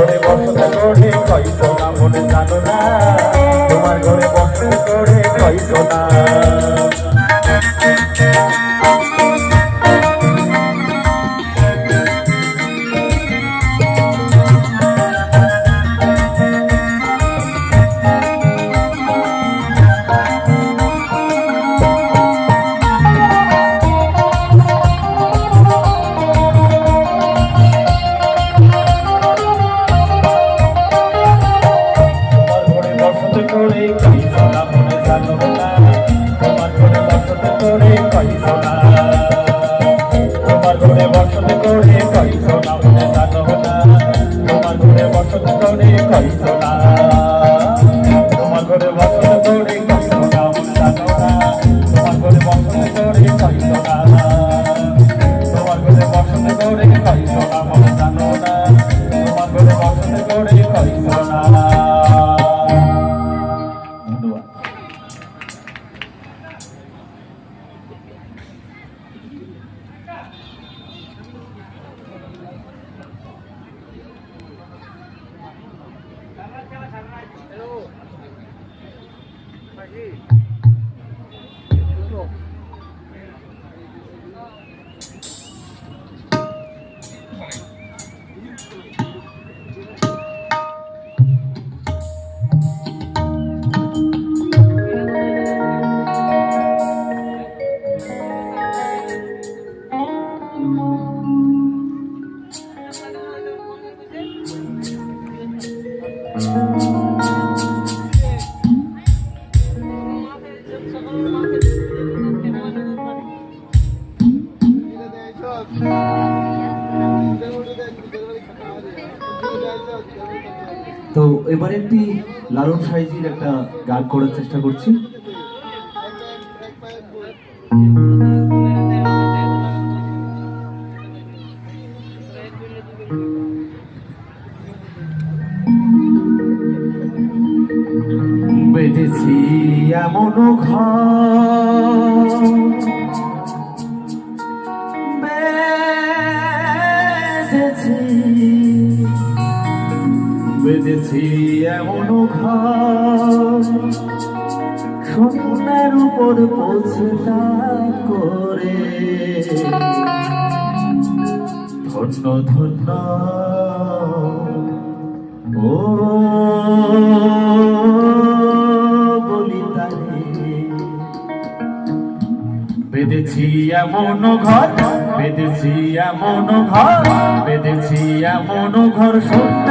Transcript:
ঘরে বসত করে কইছো না মনে জানো না, তোমার ঘরে বসত করে কইছো না। করে কইছো না মনে জানো না, তোমার ঘরে বসত করে কইছো না, তোমার ঘরে বসত করে কইছো না মনে জানো না, তোমার ঘরে বসত করে কইছো না, তোমার ঘরে বসত করে কইছো না মনে জানো না, তোমার ঘরে বসত করে কইছো না, তোমার ঘরে বসত করে কইছো না মনে জানো না, তোমার ঘরে বসত করে কইছো না। তো এবারে একটি লালন সাইজির একটা গান করার চেষ্টা করছি। বেঁধেছি এমন ঘর, বেঁধেছি এমন ঘর, সোনার উপর পোছতা করে, ধন্য ধন্য ও বলি তারে। বেঁধেছি এমন ঘর, বেঁধেছি এমন ঘর, বেঁধেছি এমন ঘর।